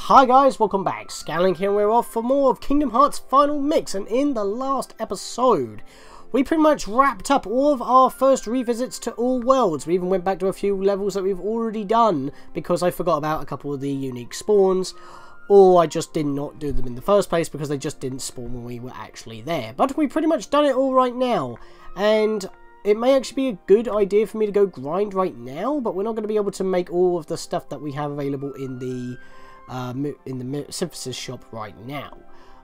Hi guys, welcome back. Scatlink here, and we're off for more of Kingdom Hearts Final Mix. And in the last episode, we pretty much wrapped up all of our first revisits to all worlds. We even went back to a few levels that we've already done because I forgot about a couple of the unique spawns, or I just did not do them in the first place because they just didn't spawn when we were actually there. But we pretty much done it all right now, and it may actually be a good idea for me to go grind right now, but we're not going to be able to make all of the stuff that we have available in the synthesis shop right now.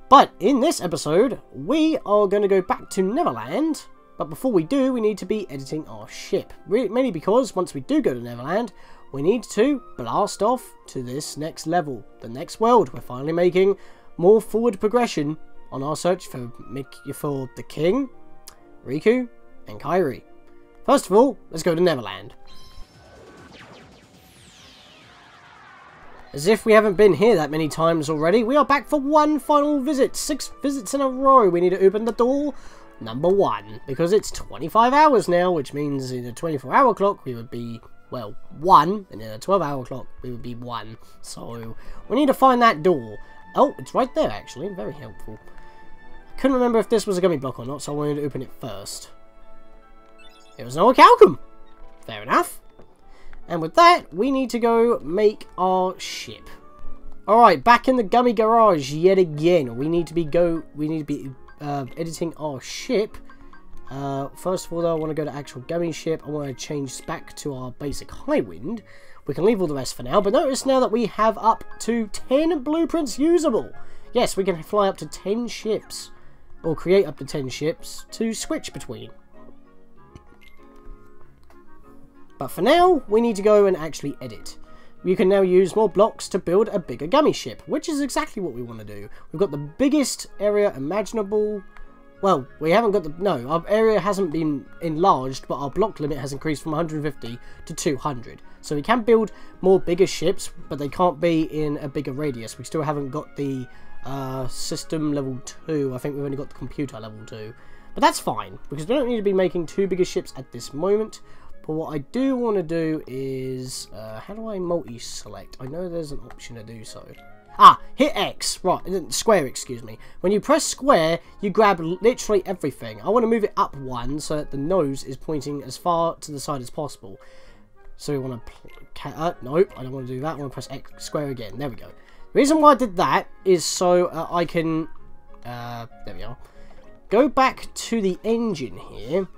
But in this episode, we are going to go back to Neverland. But before we do, we need to be editing our ship. Mainly because once we do go to Neverland, we need to blast off to this next level, the next world. We're finally making more forward progression on our search for the King, Riku, and Kairi. First of all, let's go to Neverland. As if we haven't been here that many times already, we are back for one final visit. 6 visits in a row. We need to open the door number 1, because it's 25 hours now, which means in a 24-hour clock we would be, well, 1, and in a 12-hour clock we would be 1. So we need to find that door. Oh, it's right there actually, very helpful. I couldn't remember if this was a gummy block or not, so I wanted to open it first. It was no Calcum. Fair enough. And with that, we need to go make our ship. Alright, back in the gummy garage yet again. We need to be editing our ship. First of all, though, I want to go to actual gummy ship. I want to change back to our basic high wind. We can leave all the rest for now, but notice now that we have up to 10 blueprints usable. Yes, we can fly up to 10 ships, or create up to 10 ships to switch between. But for now, we need to go and actually edit. You can now use more blocks to build a bigger gummy ship, which is exactly what we want to do. We've got the biggest area imaginable. Well, we haven't got the... No, our area hasn't been enlarged, but our block limit has increased from 150 to 200. So we can build more bigger ships, but they can't be in a bigger radius. We still haven't got the system level 2. I think we've only got the computer level 2. But that's fine, because we don't need to be making too bigger ships at this moment. But what I do want to do is, how do I multi-select? I know there's an option to do so. Ah, hit X, right, square, excuse me. When you press square, you grab literally everything. I want to move it up 1 so that the nose is pointing as far to the side as possible. So we want to, nope, I don't want to do that. I want to press X, square again, there we go. The reason why I did that is so I can, there we are. Go back to the engine here.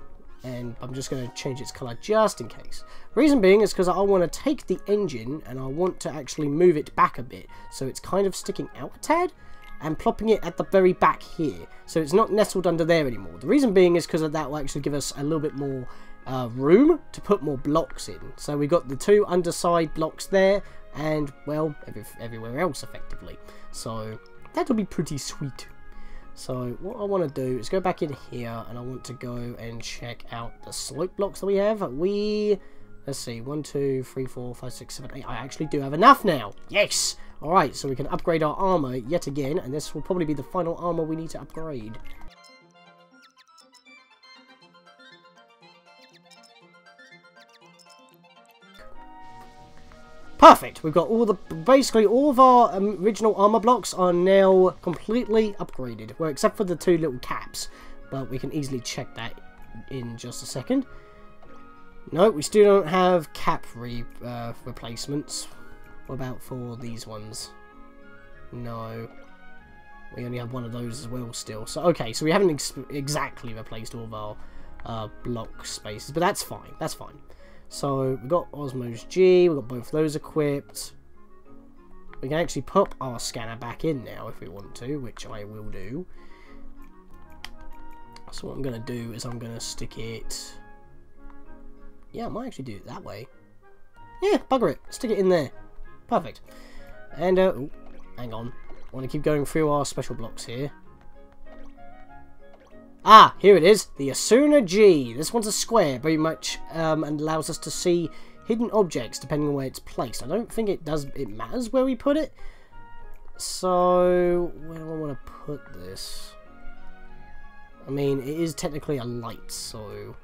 And I'm just going to change its colour just in case. Reason being is because I want to take the engine and I want to actually move it back a bit. So it's kind of sticking out a tad and plopping it at the very back here. So it's not nestled under there anymore. The reason being is because that will actually give us a little bit more room to put more blocks in. So we've got the 2 underside blocks there and, well, everywhere else effectively. So that'll be pretty sweet. So what I want to do is go back in here and I want to go and check out the slope blocks that we have. Let's see, 1, 2, 3, 4, 5, 6, 7, 8. I actually do have enough now. Yes! Alright, so we can upgrade our armor yet again, and this will probably be the final armor we need to upgrade. Perfect. We've got basically all of our original armor blocks are now completely upgraded. Well, except for the 2 little caps. But we can easily check that in just a second. No, we still don't have cap replacements. What about for these ones? No. We only have one of those as well still. So, okay, so we haven't exactly replaced all of our block spaces. But that's fine. That's fine. So, we've got Osmo's G, we've got both those equipped. We can actually pop our scanner back in now if we want to, which I will do. So what I'm going to do is I'm going to stick it... Yeah, I might actually do it that way. Yeah, bugger it. Stick it in there. Perfect. And, oh, hang on. I want to keep going through our special blocks here. Ah, here it is, the Asuna G. This one's a square, very much, and allows us to see hidden objects depending on where it's placed. I don't think it matters where we put it. So, where do I want to put this? I mean, it is technically a light, so...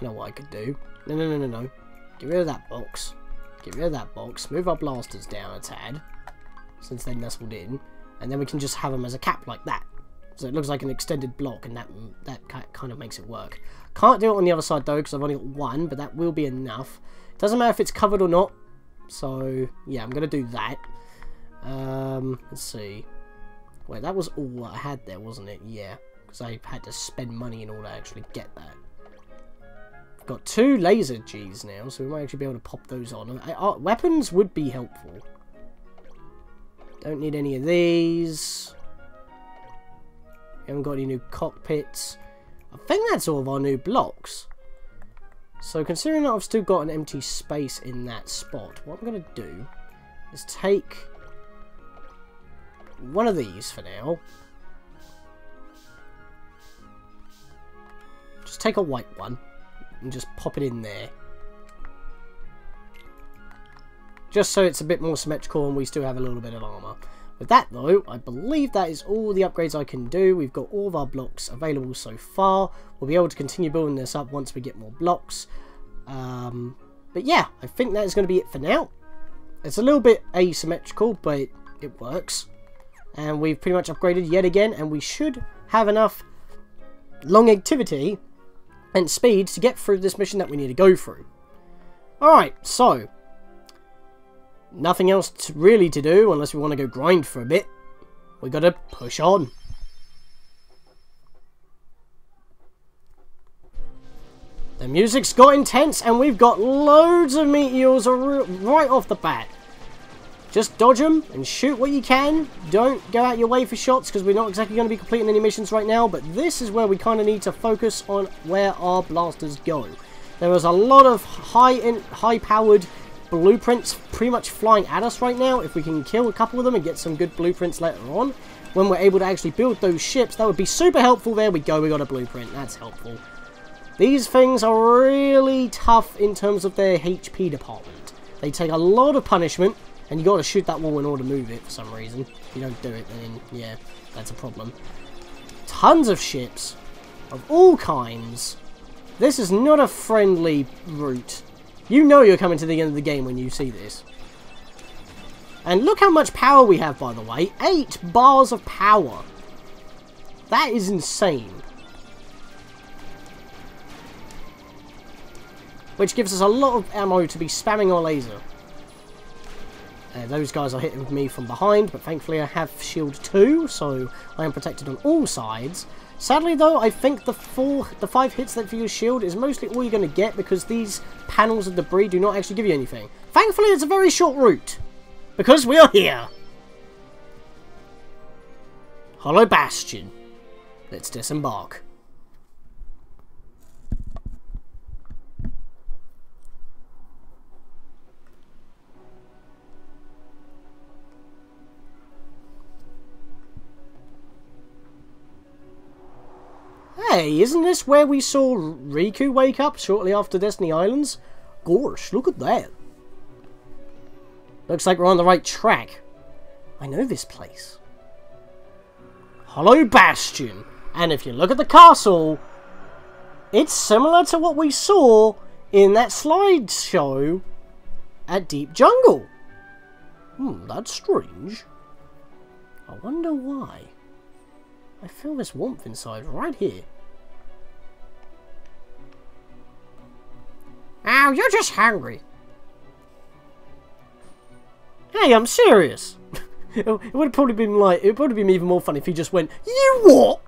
I know what I could do. No. Get rid of that box. Get rid of that box. Move our blasters down a tad, since they're nestled in. And then we can just have them as a cap like that. So it looks like an extended block, and that kind of makes it work. Can't do it on the other side though, because I've only got one, but that will be enough. Doesn't matter if it's covered or not. So, yeah, I'm going to do that. Let's see. Wait, that was all I had there, wasn't it? Yeah, because I had to spend money in order to actually get that. I've got 2 laser Gs now, so we might actually be able to pop those on. Weapons would be helpful. Don't need any of these. We haven't got any new cockpits. I think that's all of our new blocks. So considering that I've still got an empty space in that spot, what I'm going to do is take one of these for now. Just take a white one and just pop it in there. Just so it's a bit more symmetrical and we still have a little bit of armour. With that though, I believe that is all the upgrades I can do. We've got all of our blocks available so far. We'll be able to continue building this up once we get more blocks. But yeah, I think that is going to be it for now. It's a little bit asymmetrical, but it works. And we've pretty much upgraded yet again, and we should have enough longevity and speed to get through this mission that we need to go through. Alright, so nothing else really to do unless we want to go grind for a bit. We got to push on. The music's got intense and we've got loads of meteors right off the bat. Just dodge them and shoot what you can. Don't go out your way for shots because we're not exactly going to be completing any missions right now. But this is where we kind of need to focus on where our blasters go. There is a lot of high-powered blueprints pretty much flying at us right now. If we can kill a couple of them and get some good blueprints later on, when we're able to actually build those ships, that would be super helpful. There we go, we got a blueprint. That's helpful. These things are really tough in terms of their HP department. They take a lot of punishment, and you got to shoot that wall in order to move it for some reason. If you don't do it, then yeah, that's a problem. Tons of ships of all kinds. This is not a friendly route. You know you're coming to the end of the game when you see this. And look how much power we have, by the way. 8 bars of power. That is insane. Which gives us a lot of ammo to be spamming our laser. Those guys are hitting me from behind, but thankfully I have shield 2, so I am protected on all sides. Sadly though, I think the 5 hits that for your shield is mostly all you're going to get because these panels of debris do not actually give you anything. Thankfully it's a very short route, because we are here. Hollow Bastion. Let's disembark. Hey, isn't this where we saw Riku wake up shortly after Destiny Islands? Gosh, look at that. Looks like we're on the right track. I know this place. Hollow Bastion. And if you look at the castle, it's similar to what we saw in that slideshow at Deep Jungle. That's strange. I wonder why. I feel this warmth inside right here. Oh, you're just hungry. Hey, I'm serious. It would have probably been like, it would have been even more fun if he just went, "You what?"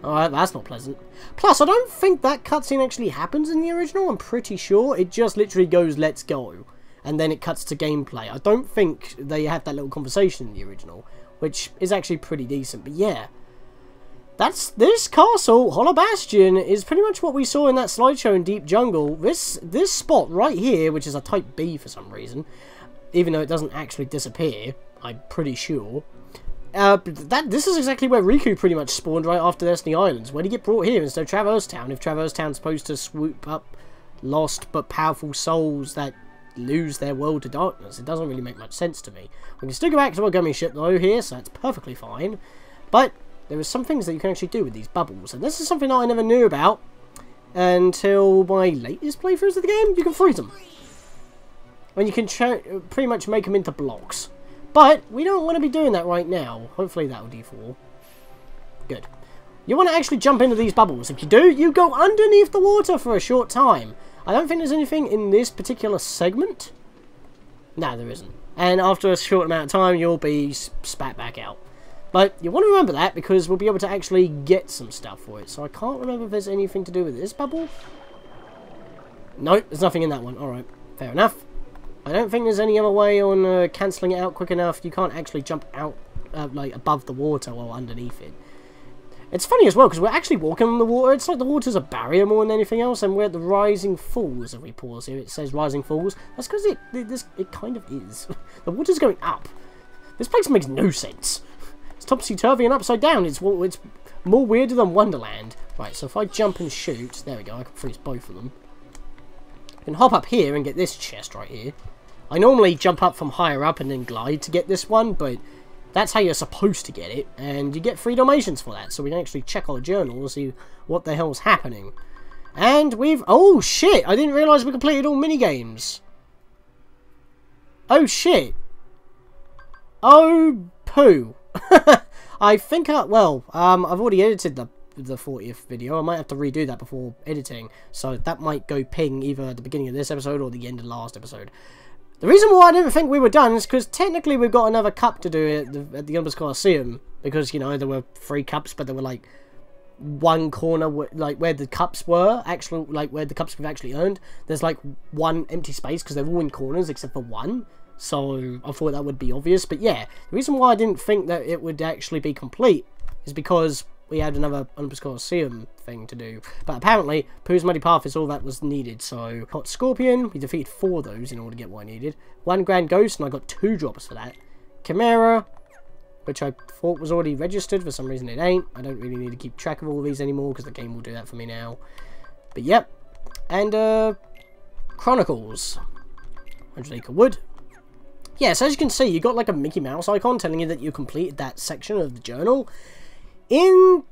Alright, that's not pleasant. Plus, I don't think that cutscene actually happens in the original. I'm pretty sure it just literally goes, "Let's go," and then it cuts to gameplay. I don't think they have that little conversation in the original, which is actually pretty decent. But yeah, this castle, Hollow Bastion, is pretty much what we saw in that slideshow in Deep Jungle. This spot right here, which is a Type B for some reason, even though it doesn't actually disappear, I'm pretty sure. This is exactly where Riku pretty much spawned right after Destiny Islands. Where did he get brought here instead of Traverse Town? If Traverse Town's supposed to swoop up lost but powerful souls that lose their world to darkness, it doesn't really make much sense to me. We can still go back to our gummy ship though here, so that's perfectly fine. But there are some things that you can actually do with these bubbles, and this is something that I never knew about. until my latest playthroughs of the game. You can freeze them. And you can pretty much make them into blocks. But we don't want to be doing that right now. Hopefully that will default. Good. You want to actually jump into these bubbles. If you do, you go underneath the water for a short time. I don't think there's anything in this particular segment. No, there isn't. And after a short amount of time, you'll be spat back out. But you want to remember that because we'll be able to actually get some stuff for it. So I can't remember if there's anything to do with this bubble. Nope, there's nothing in that one. Alright, fair enough. I don't think there's any other way on cancelling it out quick enough. You can't actually jump out like above the water or underneath it. It's funny as well because we're actually walking on the water. It's like the water's a barrier more than anything else, and we're at the Rising Falls. If we pause here, it says Rising Falls. That's because it kind of is. The water's going up. This place makes no sense. It's topsy-turvy and upside down. It's more weirder than Wonderland. Right, so if I jump and shoot, there we go. I can freeze both of them. I can hop up here and get this chest right here. I normally jump up from higher up and then glide to get this one, but that's how you're supposed to get it, and you get 3 donations for that, so we can actually check our journal to see what the hell's happening. And we've... Oh, shit! I didn't realise we completed all minigames. Oh, shit. Oh, poo. I think well, I've already edited the 40th video. I might have to redo that before editing, so that might go ping either at the beginning of this episode or the end of the last episode. The reason why I didn't think we were done is because technically we've got another cup to do at the Olympus Coliseum. Because, you know, there were 3 cups, but there were like one corner, like where the cups were, actually, like where the cups we've actually earned. There's like one empty space because they're all in corners except for one. So I thought that would be obvious. But yeah, the reason why I didn't think that it would actually be complete is because we had another Olympus Coliseum thing to do. But apparently, Pooh's Muddy Path is all that was needed. So, Hot Scorpion, we defeated 4 of those in order to get what I needed. 1 Grand Ghost, and I got 2 drops for that. Chimera, which I thought was already registered. For some reason it ain't. I don't really need to keep track of all of these anymore, because the game will do that for me now. But yep. And, Chronicles. 100 Acre Wood. Yeah, so as you can see, you got like a Mickey Mouse icon telling you that you completed that section of the journal. In,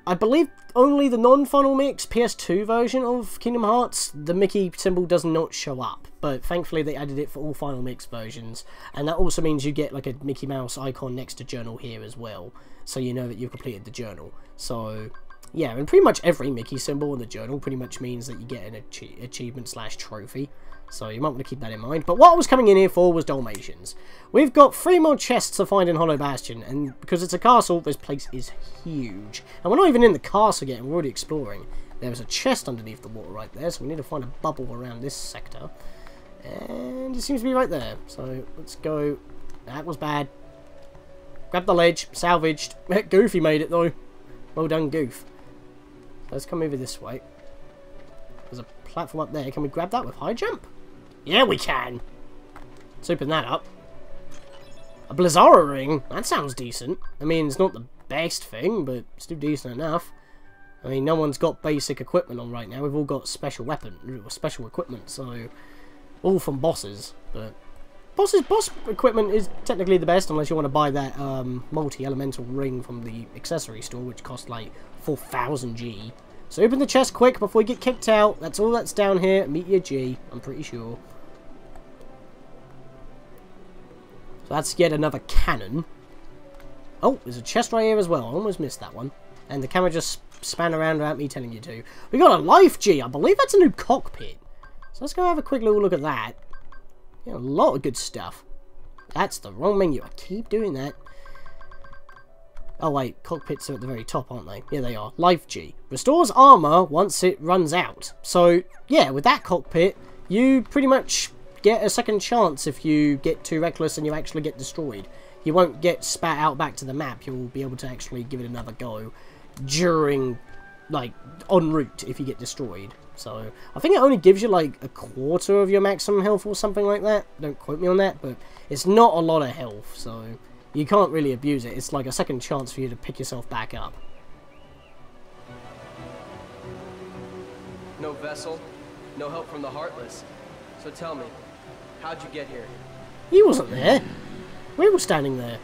I believe, only the non-final mix PS2 version of Kingdom Hearts, the Mickey symbol does not show up. But thankfully they added it for all final mix versions. And that also means you get like a Mickey Mouse icon next to journal here as well. So you know that you've completed the journal. So, yeah, and pretty much every Mickey symbol in the journal pretty much means that you get an achievement/trophy. So you might want to keep that in mind. But what I was coming in here for was Dalmatians. We've got 3 more chests to find in Hollow Bastion. And because it's a castle, this place is huge. And we're not even in the castle yet, and we're already exploring. There's a chest underneath the water right there. So we need to find a bubble around this sector. And it seems to be right there. So let's go. That was bad. Grab the ledge. Salvaged. Goofy made it though. Well done, Goof. Let's come over this way. There's a platform up there. Can we grab that with high jump? Yeah, we can. Let's open that up. A Blizzara ring. That sounds decent. I mean, it's not the best thing, but still decent enough. I mean, no one's got basic equipment on right now. We've all got special special equipment, so all from bosses. But boss equipment is technically the best, unless you want to buy that multi-elemental ring from the accessory store, which costs like 4,000 G. So open the chest quick before you get kicked out. That's all that's down here. Meet your G, I'm pretty sure. So that's yet another cannon. Oh, there's a chest right here as well. I almost missed that one. And the camera just span around without me telling you to. We got a life G. I believe that's a new cockpit. So let's go have a quick little look at that. Yeah, a lot of good stuff. That's the wrong menu. I keep doing that. Oh wait, cockpits are at the very top, aren't they? Yeah, they are. Life G. Restores armor once it runs out. So, yeah, with that cockpit, you pretty much get a second chance if you get too reckless and you actually get destroyed. You won't get spat out back to the map. You'll be able to actually give it another go during, like, en route if you get destroyed. So, I think it only gives you, like, a quarter of your maximum health or something like that. Don't quote me on that, but it's not a lot of health, so you can't really abuse it. It's like a second chance for you to pick yourself back up. No vessel, no help from the Heartless. So tell me, how'd you get here? He wasn't there. We were standing there.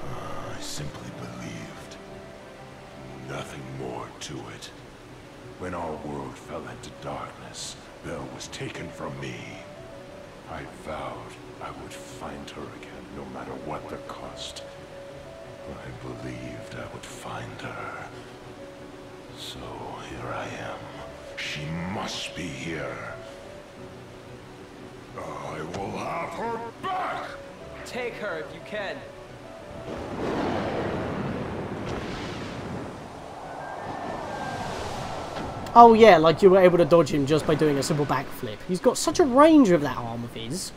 I simply believed. Nothing more to it. When our world fell into darkness, Belle was taken from me. I vowed I would find her again, no matter what the cost. I believed I would find her. So here I am. She must be here. I will have her back! Take her if you can. Oh yeah, like you were able to dodge him just by doing a simple backflip. He's got such a range with that arm of his.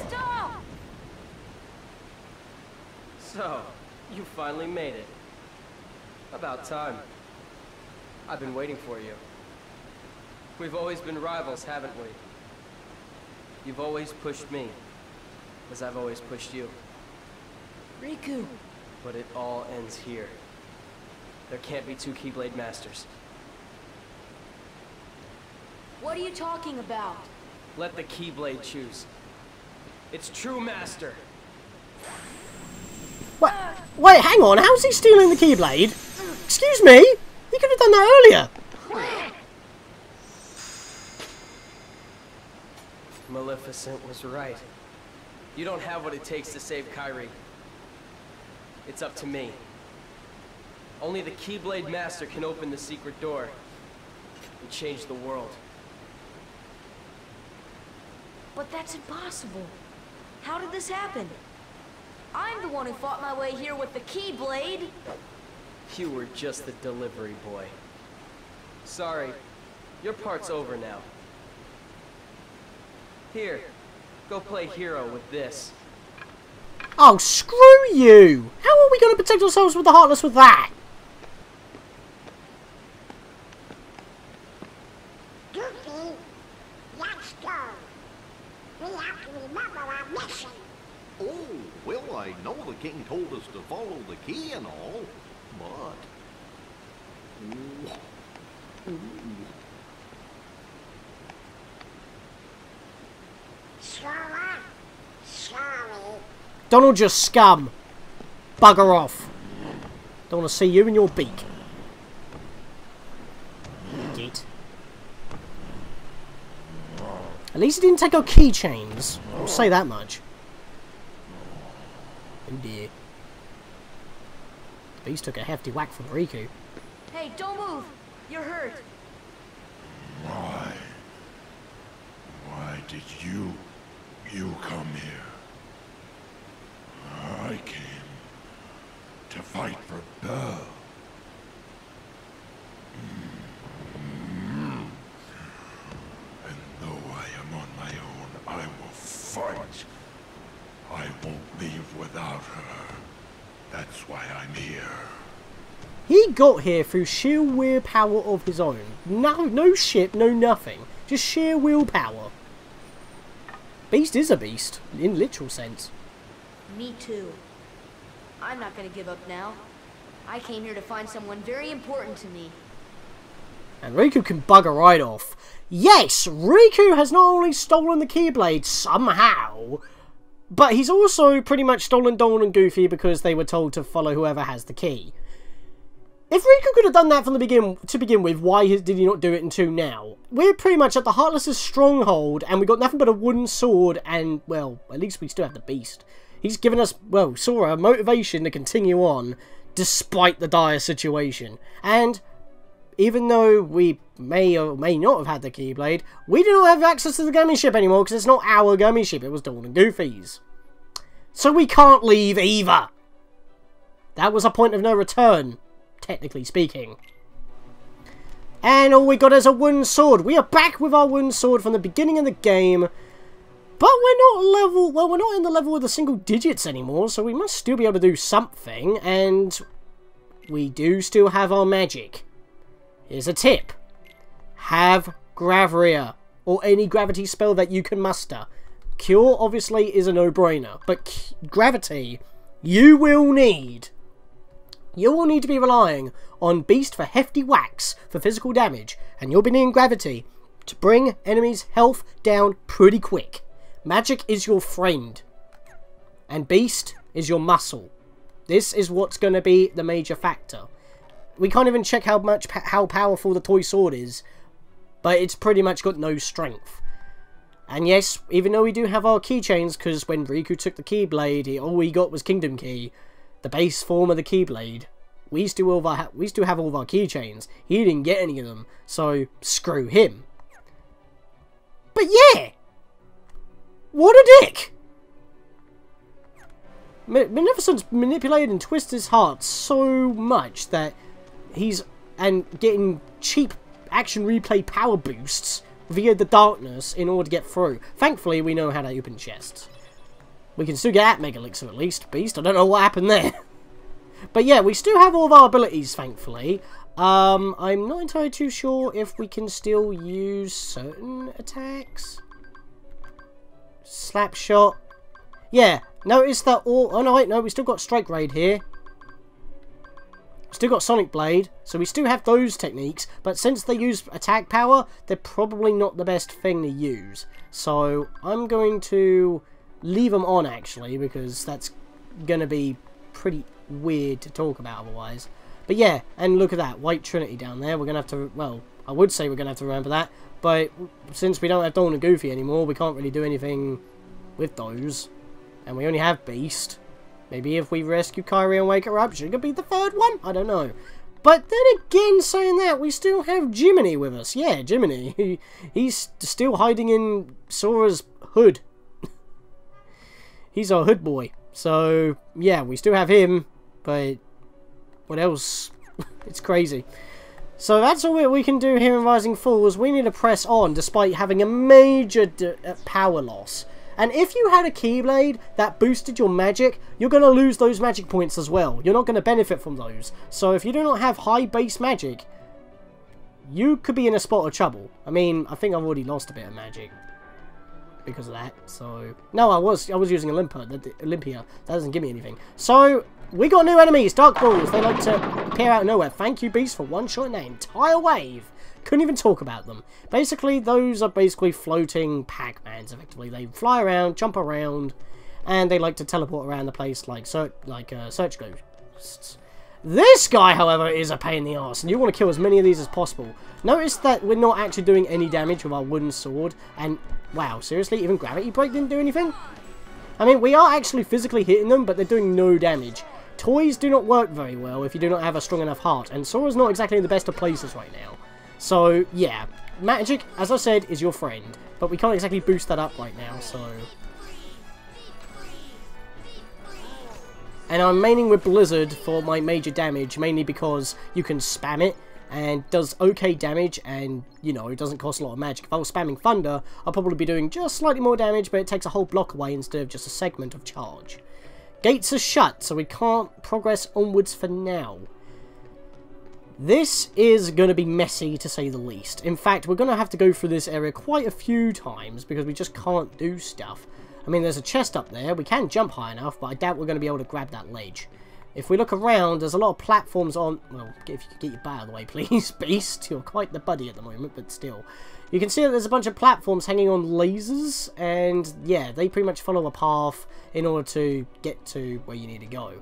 Stop! So, you finally made it. About time. I've been waiting for you. We've always been rivals, haven't we? You've always pushed me, as I've always pushed you. Riku! But it all ends here. There can't be two Keyblade Masters. What are you talking about? Let the Keyblade choose. Its true master. What? Wait, hang on. How's he stealing the Keyblade? Excuse me? He could have done that earlier. Maleficent was right. You don't have what it takes to save Kairi. It's up to me. Only the Keyblade Master can open the secret door and change the world. But that's impossible. How did this happen? I'm the one who fought my way here with the Keyblade. You were just the delivery boy. Sorry, your part's over now. Here, go play hero with this. Oh, screw you! How are we going to protect ourselves with the Heartless with that? Goofy, let's go. We have to remember our mission. Oh, well, I know the king told us to follow the key and all, but... Sorry. Donald, just scum. Bugger off. Don't want to see you in your beak. Git. At least he didn't take our keychains. I'll say that much. Oh dear. The beast took a hefty whack from Riku. Hey, don't move! You're hurt. Why? Why did you come here? I came to fight for Belle. And though I am on my own, I will fight. I won't leave without her. That's why I'm here. He got here through sheer willpower of his own. No ship, no nothing. Just sheer willpower. Beast is a beast, in literal sense. Me too. I'm not gonna give up now. I came here to find someone very important to me. And Riku can bugger right off. Yes, Riku has not only stolen the Keyblade somehow, but he's also pretty much stolen Donald and Goofy because they were told to follow whoever has the key. If Riku could have done that from the to begin with, why did he not do it until now? We're pretty much at the Heartless' stronghold, and we got nothing but a wooden sword, and, well, at least we still have the beast. He's given us, well, Sora, motivation to continue on, despite the dire situation. And even though we may or may not have had the Keyblade, we do not have access to the gummy ship anymore, because it's not our gummy ship, it was Donald and Goofy's. So we can't leave either. That was a point of no return, technically speaking. And all we got is a wooden sword. We are back with our wooden sword from the beginning of the game. But we're not level, well, we're not in the level with the single digits anymore, so we must still be able to do something, and we do still have our magic. Here's a tip. Have Graveria, or any gravity spell that you can muster. Cure, obviously, is a no-brainer, but Gravity, you will need. You will need to be relying on Beast for hefty whacks for physical damage, and you'll be needing Gravity to bring enemies' health down pretty quick. Magic is your friend. And Beast is your muscle. This is what's going to be the major factor. We can't even check how powerful the toy sword is, but it's pretty much got no strength. And yes, even though we do have our keychains, because when Riku took the Keyblade, all he got was Kingdom Key, the base form of the Keyblade. We still have all of our keychains. He didn't get any of them, so screw him. But yeah! What a dick! Maleficent's manipulated and twisted his heart so much that he's getting cheap action replay power boosts via the darkness in order to get through. Thankfully, we know how to open chests. We can still get at Mega Elixir at least. Beast, I don't know what happened there. But yeah, we still have all of our abilities, thankfully. I'm not entirely too sure if we can still use certain attacks. Slap shot. Yeah, notice that all... Oh no, wait, no, we still got Strike Raid here. Still got Sonic Blade, so we still have those techniques, but since they use attack power, they're probably not the best thing to use. So I'm going to leave them on, actually, because that's going to be pretty weird to talk about otherwise. But yeah, and look at that, White Trinity down there. We're going to have to, well, I would say we're going to have to remember that, but since we don't have Dawn and Goofy anymore, we can't really do anything with those. And we only have Beast. Maybe if we rescue Kyrie and wake her up, she could be the third one? I don't know. But then again, saying that, we still have Jiminy with us. Yeah, Jiminy. He's still hiding in Sora's hood. He's our hood boy. So, yeah, we still have him. But what else? It's crazy. So that's all we can do here in Rising Falls. We need to press on despite having a major power loss. And if you had a Keyblade that boosted your magic, you're going to lose those magic points as well. You're not going to benefit from those. So if you do not have high base magic, you could be in a spot of trouble. I mean, I think I've already lost a bit of magic because of that. So no, I was using Olympia. That doesn't give me anything. So we got new enemies, Dark Balls. They like to appear out of nowhere. Thank you, Beast, for one-shotting that entire wave. Couldn't even talk about them. Basically, those are basically floating Pac-Mans, effectively. They fly around, jump around, and they like to teleport around the place like search ghosts. This guy, however, is a pain in the arse, and you want to kill as many of these as possible. Notice that we're not actually doing any damage with our wooden sword, and wow, seriously, even Gravity Break didn't do anything? I mean, we are actually physically hitting them, but they're doing no damage. Toys do not work very well if you do not have a strong enough heart, and Sora's not exactly the best of places right now. So, yeah, magic, as I said, is your friend, but we can't exactly boost that up right now, so... And I'm maining with Blizzard for my major damage, mainly because you can spam it, and does okay damage, and, you know, it doesn't cost a lot of magic. If I was spamming Thunder, I'll probably be doing just slightly more damage, but it takes a whole block away instead of just a segment of charge. Gates are shut, so we can't progress onwards for now. This is going to be messy, to say the least. In fact, we're going to have to go through this area quite a few times, because we just can't do stuff. I mean, there's a chest up there. We can jump high enough, but I doubt we're going to be able to grab that ledge. If we look around, there's a lot of platforms on... Well, if you could get your bat out of the way, please, Beast. You're quite the buddy at the moment, but still. You can see that there's a bunch of platforms hanging on lasers, and, yeah, they pretty much follow a path in order to get to where you need to go.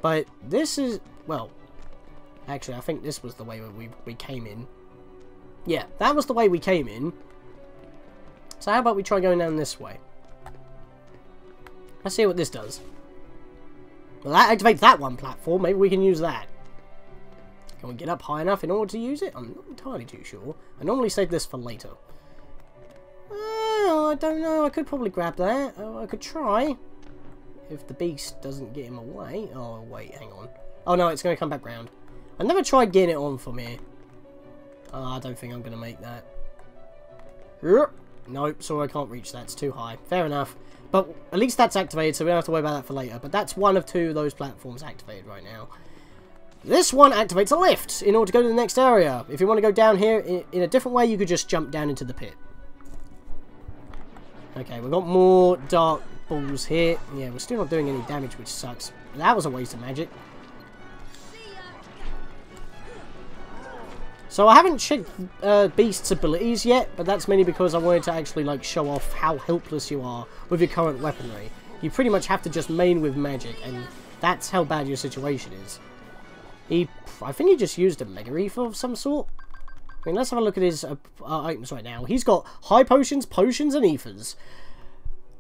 But this is... Well... Actually, I think this was the way we came in. Yeah, that was the way we came in. So how about we try going down this way? Let's see what this does. Well, that activates that one platform. Maybe we can use that. Can we get up high enough in order to use it? I'm not entirely too sure. I normally save this for later. Oh, I don't know. I could probably grab that. Oh, I could try. If the Beast doesn't get him away. Oh, wait, hang on. Oh, no, it's going to come back round. I never tried getting it on from here. Oh, I don't think I'm going to make that. Nope, sorry, I can't reach that. It's too high. Fair enough. But at least that's activated, so we don't have to worry about that for later. But that's one of two of those platforms activated right now. This one activates a lift in order to go to the next area. If you want to go down here in a different way, you could just jump down into the pit. Okay, we've got more dark balls here. Yeah, we're still not doing any damage, which sucks. That was a waste of magic. So I haven't checked Beast's abilities yet, but that's mainly because I wanted to actually like show off how helpless you are with your current weaponry. You pretty much have to just main with magic, and that's how bad your situation is. I think he just used a Mega Ether of some sort. I mean, let's have a look at his items right now. He's got high potions, potions, and ethers.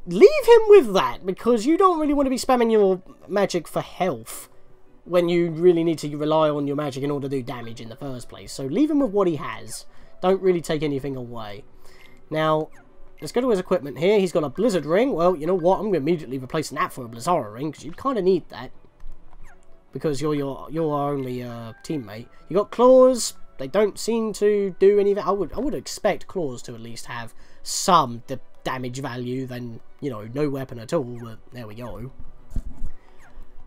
Leave him with that, because you don't really want to be spamming your magic for health when you really need to rely on your magic in order to do damage in the first place. So leave him with what he has. Don't really take anything away. Now, let's go to his equipment here. He's got a Blizzard Ring. Well, you know what? I'm going to immediately replace that for a Blizzara Ring, because you kind of need that. Because you're our only teammate. You got Claws. They don't seem to do anything. I would expect Claws to at least have some damage value than, you know, no weapon at all. But there we go.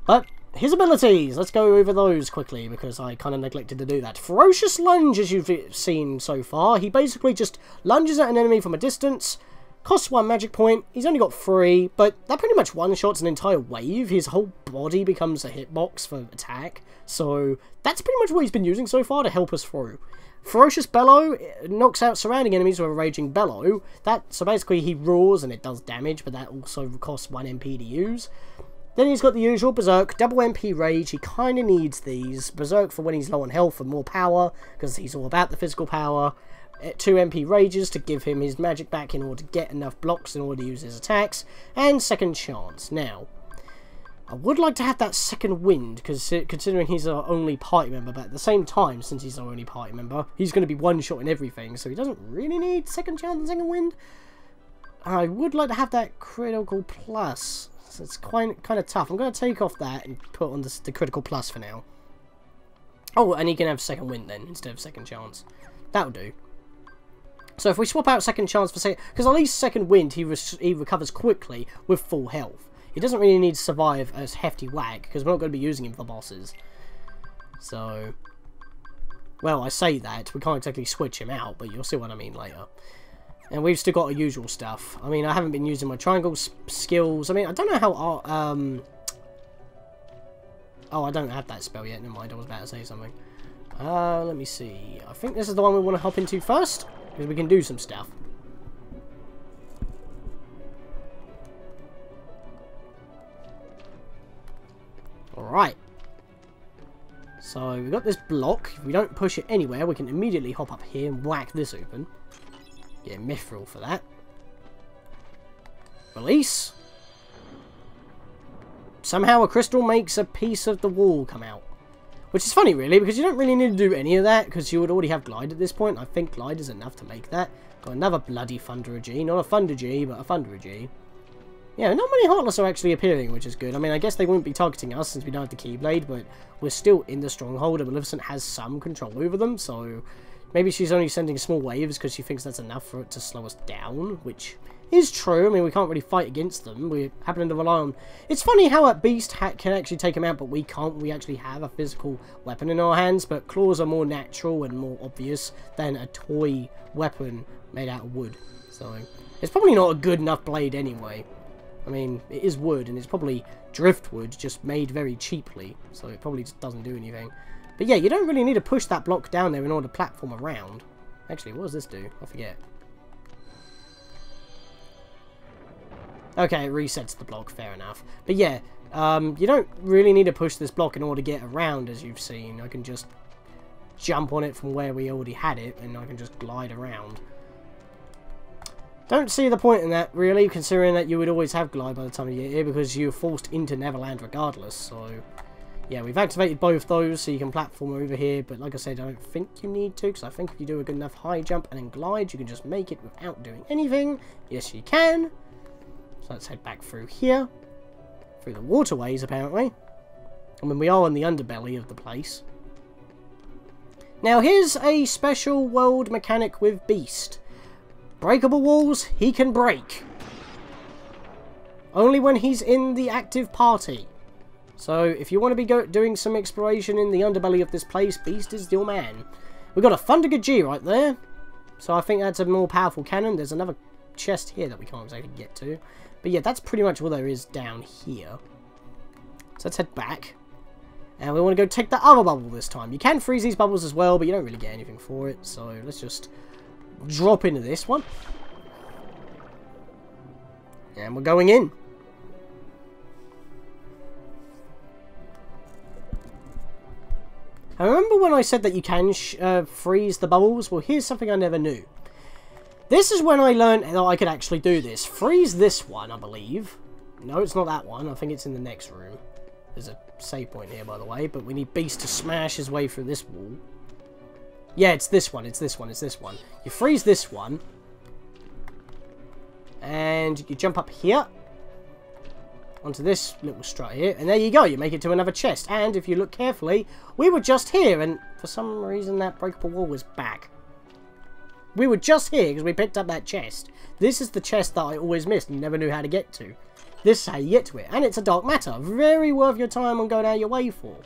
But his abilities, let's go over those quickly because I kind of neglected to do that. Ferocious Lunge, as you've seen so far. He basically just lunges at an enemy from a distance, costs 1 magic point. He's only got 3, but that pretty much one-shots an entire wave. His whole body becomes a hitbox for attack. So that's pretty much what he's been using so far to help us through. Ferocious Bellow knocks out surrounding enemies with a raging bellow. So basically he roars and it does damage, but that also costs 1 MP to use. Then he's got the usual Berserk, double MP Rage. He kind of needs these. Berserk for when he's low on health and more power, because he's all about the physical power. 2 MP Rages to give him his magic back in order to get enough blocks in order to use his attacks. And Second Chance. Now, I would like to have that Second Wind, because considering he's our only party member, but at the same time, since he's our only party member, he's going to be one-shot in everything, so he doesn't really need Second Chance and Second Wind. I would like to have that Critical Plus. So it's kind of tough. I'm going to take off that and put on the Critical Plus for now. Oh, and he can have Second Wind then, instead of Second Chance. That'll do. So if we swap out Second Chance for Second... Because at least Second Wind, he recovers quickly with full health. He doesn't really need to survive a hefty whack, because we're not going to be using him for bosses. So... Well, I say that. We can't exactly switch him out, but you'll see what I mean later. And we've still got our usual stuff. I mean, I haven't been using my triangle skills. I mean, I don't know how... Oh, I don't have that spell yet. Never mind, I was about to say something. Let me see. I think this is the one we want to hop into first, because we can do some stuff. Alright. So, we've got this block. If we don't push it anywhere, we can immediately hop up here and whack this open. Get Mithril for that. Release. Somehow a crystal makes a piece of the wall come out. Which is funny, really, because you don't really need to do any of that, because you would already have Glide at this point. I think Glide is enough to make that. Got another bloody Thunderer G. Not a Thunder G, but a Thunderer G. Yeah, not many Heartless are actually appearing, which is good. I mean, I guess they wouldn't be targeting us since we don't have the Keyblade, but we're still in the Stronghold, and Maleficent has some control over them, so... Maybe she's only sending small waves because she thinks that's enough for it to slow us down, which is true. I mean, we can't really fight against them. We're happening to rely on... It's funny how a beast can actually take him out, but we can't. We actually have a physical weapon in our hands, but claws are more natural and more obvious than a toy weapon made out of wood. So, it's probably not a good enough blade anyway. I mean, it is wood, and it's probably driftwood, just made very cheaply, so it probably just doesn't do anything. But yeah, you don't really need to push that block down there in order to platform around. Actually, what does this do? I forget. Okay, it resets the block, fair enough. But yeah, you don't really need to push this block in order to get around, as you've seen. I can just jump on it from where we already had it, and I can just glide around. Don't see the point in that, really, considering that you would always have glide by the time you get here, because you're forced into Neverland regardless, so... Yeah, we've activated both those, so you can platform over here, but like I said, I don't think you need to, because I think if you do a good enough high jump and then glide, you can just make it without doing anything. Yes, you can. So let's head back through here. Through the waterways, apparently. I mean, we are in the underbelly of the place. Now, here's a special world mechanic with Beast. Breakable walls, he can break. Only when he's in the active party. So, if you want to be doing some exploration in the underbelly of this place, Beast is your man. We've got a Thunder G right there. So, I think that's a more powerful cannon. There's another chest here that we can't exactly get to. But yeah, that's pretty much what there is down here. So, let's head back. And we want to go take the other bubble this time. You can freeze these bubbles as well, but you don't really get anything for it. So, let's just drop into this one. And we're going in. I remember when I said that you can freeze the bubbles? Well, here's something I never knew. This is when I learned that I could actually do this. Freeze this one, I believe. No, it's not that one. I think it's in the next room. There's a save point here, by the way, but we need Beast to smash his way through this wall. Yeah, it's this one, it's this one, it's this one. You freeze this one. And you jump up here. Onto this little strut here. And there you go, you make it to another chest. And if you look carefully, we were just here, and for some reason that breakable wall was back. We were just here because we picked up that chest. This is the chest that I always missed and never knew how to get to. This is how you get to it. And it's a dark matter. Very worth your time and going out your way for.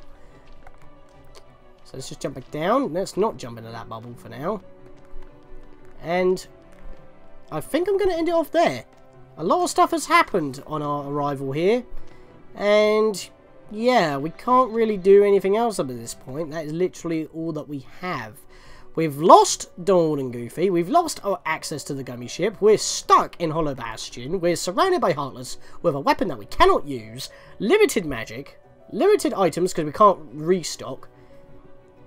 So let's just jump back down. Let's not jump into that bubble for now. And I think I'm going to end it off there. A lot of stuff has happened on our arrival here. And yeah, we can't really do anything else up at this point. That is literally all that we have. We've lost Donald and Goofy. We've lost our access to the gummy ship. We're stuck in Hollow Bastion. We're surrounded by Heartless with a weapon that we cannot use. Limited magic. Limited items because we can't restock.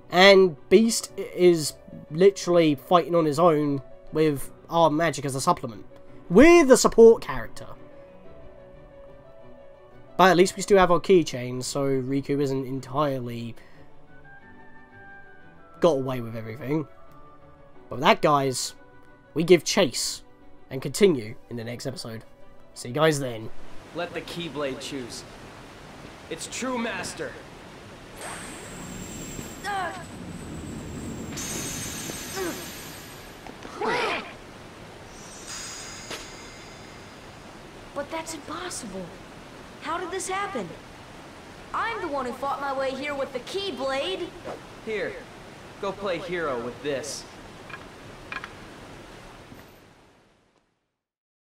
And Beast is literally fighting on his own with our magic as a supplement. We're the support character. But at least we still have our keychains, so Riku isn't entirely got away with everything. But with that, guys, we give chase and continue in the next episode. See you guys then. Let the Keyblade choose. Its true master. But that's impossible. How did this happen? I'm the one who fought my way here with the Keyblade. Here, go play hero with this.